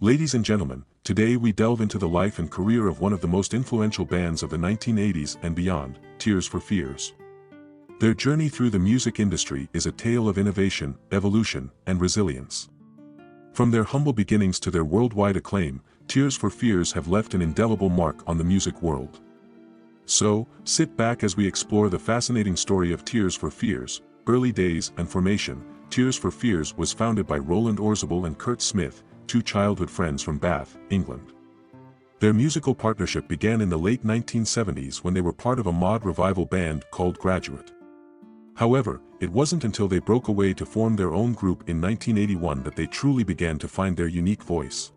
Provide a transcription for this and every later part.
Ladies and gentlemen, today we delve into the life and career of one of the most influential bands of the 1980s and beyond, Tears for Fears. Their journey through the music industry is a tale of innovation, evolution, and resilience. From their humble beginnings to their worldwide acclaim, Tears for Fears have left an indelible mark on the music world. So, sit back as we explore the fascinating story of Tears for Fears. Early days and formation. Tears for Fears was founded by Roland Orzabal and Curt, two childhood friends from Bath, England. Their musical partnership began in the late 1970s when they were part of a mod revival band called Graduate. However, it wasn't until they broke away to form their own group in 1981 that they truly began to find their unique voice.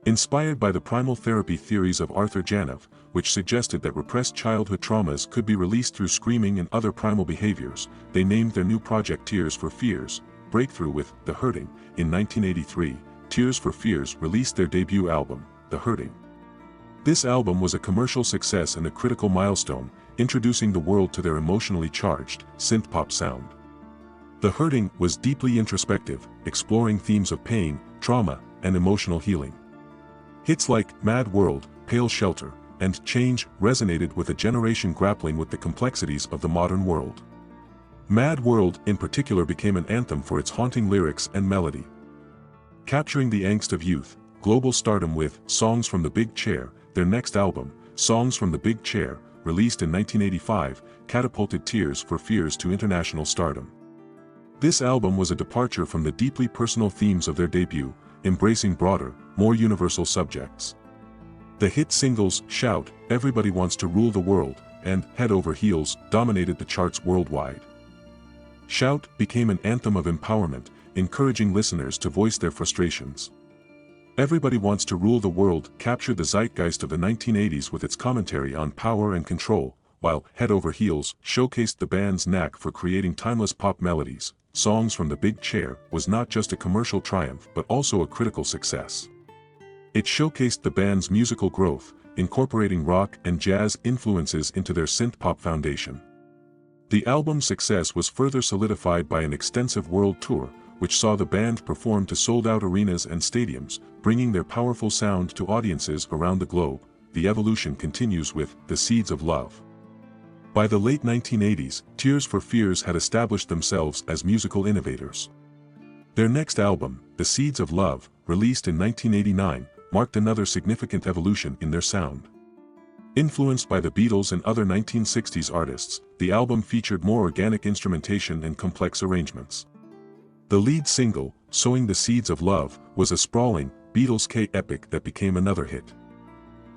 Inspired by the primal therapy theories of Arthur Janov, which suggested that repressed childhood traumas could be released through screaming and other primal behaviors, they named their new project Tears for Fears. Breakthrough with The Hurting. In 1983, Tears for Fears released their debut album, The Hurting. This album was a commercial success and a critical milestone, introducing the world to their emotionally charged, synth-pop sound. The Hurting was deeply introspective, exploring themes of pain, trauma, and emotional healing. Hits like Mad World, Pale Shelter, and Change resonated with a generation grappling with the complexities of the modern world. Mad World in particular became an anthem for its haunting lyrics and melody. Capturing the angst of youth, global stardom with Songs from the Big Chair, their next album, Songs from the Big Chair, released in 1985, catapulted Tears for Fears to international stardom. This album was a departure from the deeply personal themes of their debut, embracing broader, more universal subjects. The hit singles Shout, Everybody Wants to Rule the World, and Head Over Heels dominated the charts worldwide. Shout became an anthem of empowerment, encouraging listeners to voice their frustrations. Everybody Wants to Rule the World captured the zeitgeist of the 1980s with its commentary on power and control, while Head Over Heels showcased the band's knack for creating timeless pop melodies. Songs from the Big Chair was not just a commercial triumph but also a critical success. It showcased the band's musical growth, incorporating rock and jazz influences into their synth-pop foundation. The album's success was further solidified by an extensive world tour, which saw the band perform to sold-out arenas and stadiums, bringing their powerful sound to audiences around the globe. The evolution continues with The Seeds of Love. By the late 1980s, Tears for Fears had established themselves as musical innovators. Their next album, The Seeds of Love, released in 1989, marked another significant evolution in their sound. Influenced by the Beatles and other 1960s artists, the album featured more organic instrumentation and complex arrangements. The lead single, Sowing the Seeds of Love, was a sprawling, Beatles-K epic that became another hit.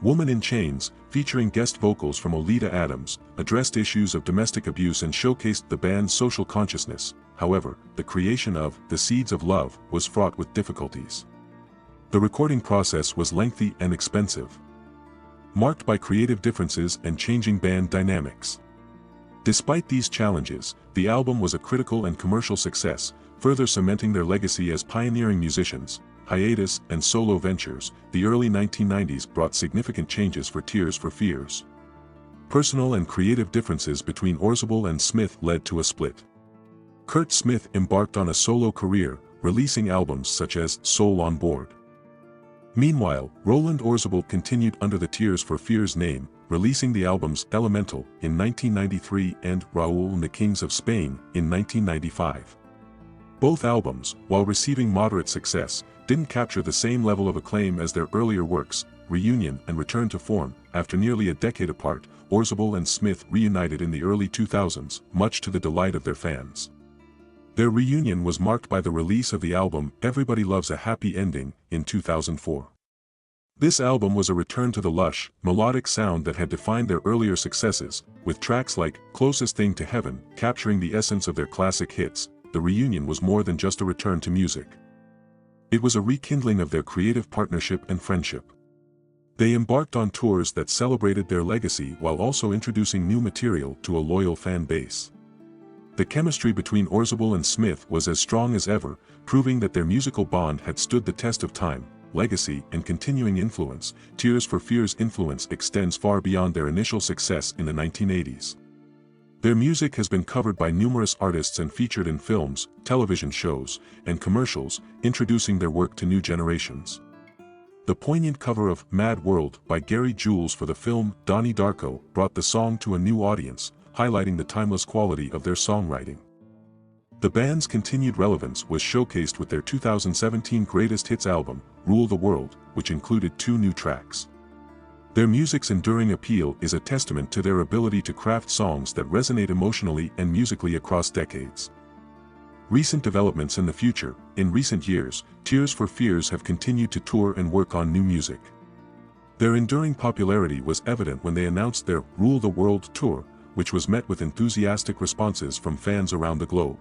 Woman in Chains, featuring guest vocals from Oleta Adams, addressed issues of domestic abuse and showcased the band's social consciousness. However, the creation of The Seeds of Love was fraught with difficulties. The recording process was lengthy and expensive, marked by creative differences and changing band dynamics. Despite these challenges, the album was a critical and commercial success, further cementing their legacy as pioneering musicians. Hiatus and solo ventures. The early 1990s brought significant changes for Tears for Fears. Personal and creative differences between Orzabal and Smith led to a split. Curt Smith embarked on a solo career, releasing albums such as Soul on Board. Meanwhile, Roland Orzabal continued under the Tears for Fears name, releasing the albums Elemental in 1993 and Raúl and the Kings of Spain in 1995. Both albums, while receiving moderate success, didn't capture the same level of acclaim as their earlier works. Reunion and Return to Form. After nearly a decade apart, Orzabal and Smith reunited in the early 2000s, much to the delight of their fans. Their reunion was marked by the release of the album Everybody Loves a Happy Ending in 2004. This album was a return to the lush, melodic sound that had defined their earlier successes, with tracks like Closest Thing to Heaven capturing the essence of their classic hits. The reunion was more than just a return to music. It was a rekindling of their creative partnership and friendship. They embarked on tours that celebrated their legacy while also introducing new material to a loyal fan base. The chemistry between Orzabal and Smith was as strong as ever, proving that their musical bond had stood the test of time. Legacy and continuing influence. Tears for Fears' influence extends far beyond their initial success in the 1980s. Their music has been covered by numerous artists and featured in films, television shows, and commercials, introducing their work to new generations. The poignant cover of Mad World by Gary Jules for the film Donnie Darko brought the song to a new audience, highlighting the timeless quality of their songwriting. The band's continued relevance was showcased with their 2017 Greatest Hits album, Rule the World, which included 2 new tracks. Their music's enduring appeal is a testament to their ability to craft songs that resonate emotionally and musically across decades. Recent developments in the future. In recent years, Tears for Fears have continued to tour and work on new music. Their enduring popularity was evident when they announced their Rule the World tour, which was met with enthusiastic responses from fans around the globe.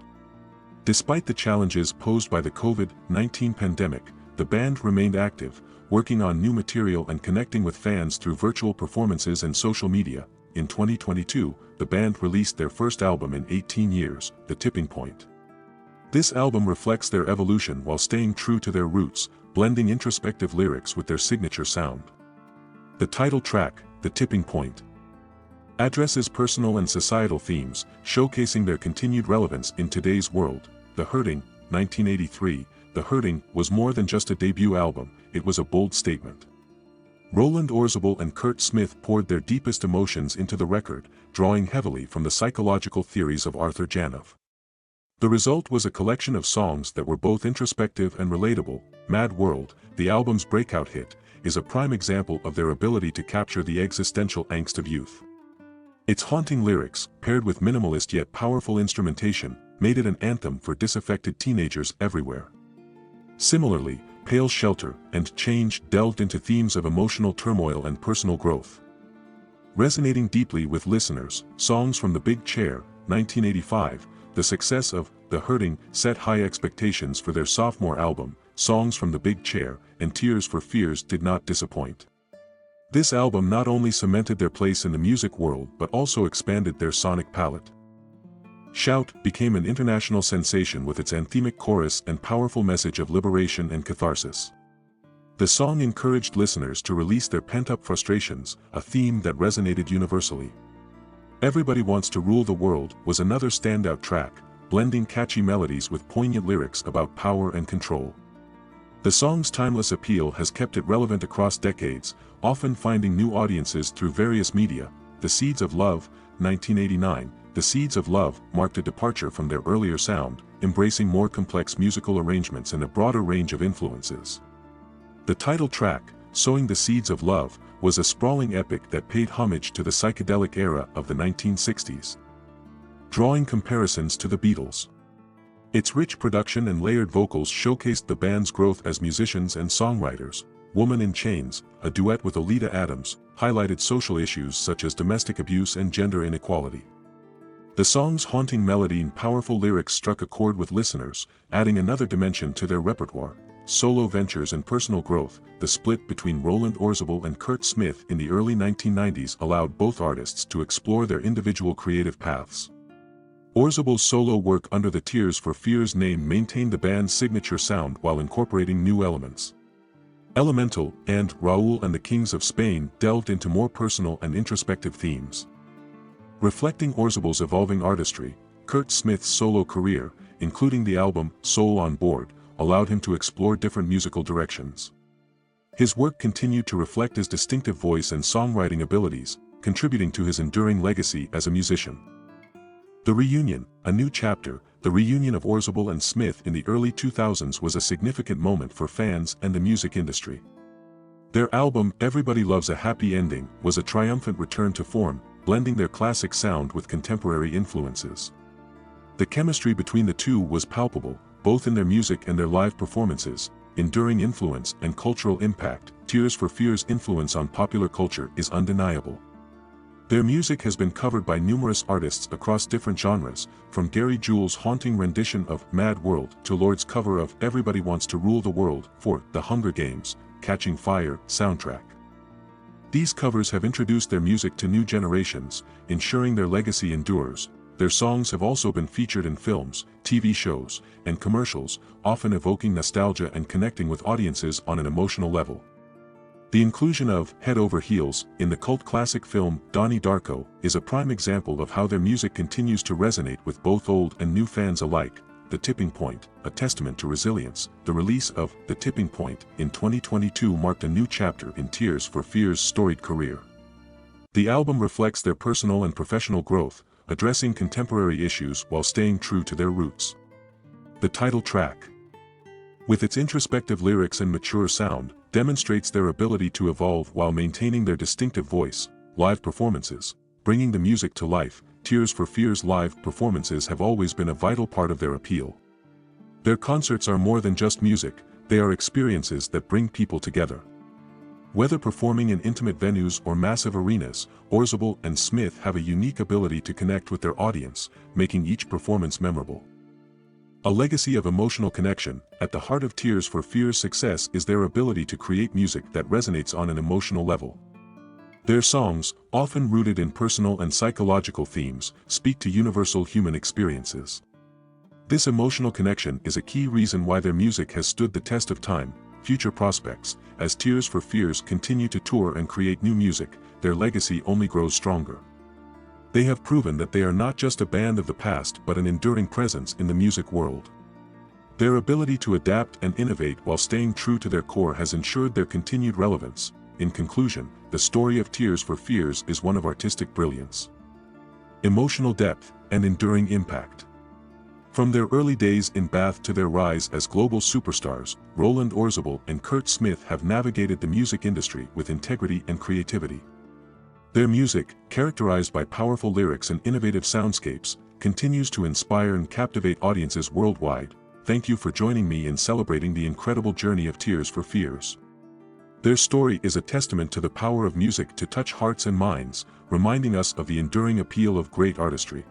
Despite the challenges posed by the COVID-19 pandemic, the band remained active, working on new material and connecting with fans through virtual performances and social media. In 2022, the band released their first album in 18 years, The Tipping Point. This album reflects their evolution while staying true to their roots, blending introspective lyrics with their signature sound. The title track, The Tipping Point, addresses personal and societal themes, showcasing their continued relevance in today's world. The Hurting, 1983. The Hurting was more than just a debut album, it was a bold statement. Roland Orzabal and Curt poured their deepest emotions into the record, drawing heavily from the psychological theories of Arthur Janov. The result was a collection of songs that were both introspective and relatable. Mad World, the album's breakout hit, is a prime example of their ability to capture the existential angst of youth. Its haunting lyrics, paired with minimalist yet powerful instrumentation, made it an anthem for disaffected teenagers everywhere. Similarly, Pale Shelter and Change delved into themes of emotional turmoil and personal growth. Resonating deeply with listeners, songs from The Big Chair, 1985, the success of The Hurting set high expectations for their sophomore album. Songs from The Big Chair and Tears for Fears did not disappoint. This album not only cemented their place in the music world but also expanded their sonic palette. Shout became an international sensation with its anthemic chorus and powerful message of liberation and catharsis. The song encouraged listeners to release their pent-up frustrations, a theme that resonated universally. Everybody Wants to Rule the World was another standout track, blending catchy melodies with poignant lyrics about power and control. The song's timeless appeal has kept it relevant across decades, often finding new audiences through various media. The Seeds of Love, 1989. The Seeds of Love marked a departure from their earlier sound, embracing more complex musical arrangements and a broader range of influences. The title track, Sowing the Seeds of Love, was a sprawling epic that paid homage to the psychedelic era of the 1960s. Drawing comparisons to the Beatles. Its rich production and layered vocals showcased the band's growth as musicians and songwriters. Woman in Chains, a duet with Oleta Adams, highlighted social issues such as domestic abuse and gender inequality. The song's haunting melody and powerful lyrics struck a chord with listeners, adding another dimension to their repertoire. Solo ventures and personal growth. The split between Roland Orzabal and Curt in the early 1990s allowed both artists to explore their individual creative paths. Orzabal's solo work under the Tears for Fears name maintained the band's signature sound while incorporating new elements. Elemental and Raúl and the Kings of Spain delved into more personal and introspective themes. Reflecting Orzabal's evolving artistry, Curt Smith's solo career, including the album Soul on Board, allowed him to explore different musical directions. His work continued to reflect his distinctive voice and songwriting abilities, contributing to his enduring legacy as a musician. The Reunion, a new chapter. The reunion of Orzabal and Smith in the early 2000s was a significant moment for fans and the music industry. Their album Everybody Loves a Happy Ending was a triumphant return to form, blending their classic sound with contemporary influences. The chemistry between the two was palpable, both in their music and their live performances. Enduring influence and cultural impact. Tears for Fears' influence on popular culture is undeniable. Their music has been covered by numerous artists across different genres, from Gary Jules' haunting rendition of Mad World to Lord's cover of Everybody Wants to Rule the World for The Hunger Games, Catching Fire soundtrack. These covers have introduced their music to new generations, ensuring their legacy endures. Their songs have also been featured in films, TV shows, and commercials, often evoking nostalgia and connecting with audiences on an emotional level. The inclusion of Head Over Heels in the cult classic film Donnie Darko is a prime example of how their music continues to resonate with both old and new fans alike. The Tipping Point, a testament to resilience. The release of The Tipping Point in 2022 marked a new chapter in Tears for Fears' storied career. The album reflects their personal and professional growth, addressing contemporary issues while staying true to their roots. The title track, with its introspective lyrics and mature sound, demonstrates their ability to evolve while maintaining their distinctive voice. Live performances, bringing the music to life. Tears for Fears' live performances have always been a vital part of their appeal. Their concerts are more than just music, they are experiences that bring people together. Whether performing in intimate venues or massive arenas, Orzabal and Smith have a unique ability to connect with their audience, making each performance memorable. A legacy of emotional connection. At the heart of Tears for Fears' success is their ability to create music that resonates on an emotional level. Their songs, often rooted in personal and psychological themes, speak to universal human experiences. This emotional connection is a key reason why their music has stood the test of time. Future prospects. As Tears for Fears continue to tour and create new music, their legacy only grows stronger. They have proven that they are not just a band of the past but an enduring presence in the music world. Their ability to adapt and innovate while staying true to their core has ensured their continued relevance. In conclusion, the story of Tears for Fears is one of artistic brilliance, emotional depth, and enduring impact. From their early days in Bath to their rise as global superstars, Roland Orzabal and Curt Smith have navigated the music industry with integrity and creativity. Their music, characterized by powerful lyrics and innovative soundscapes, continues to inspire and captivate audiences worldwide. Thank you for joining me in celebrating the incredible journey of Tears for Fears. Their story is a testament to the power of music to touch hearts and minds, reminding us of the enduring appeal of great artistry.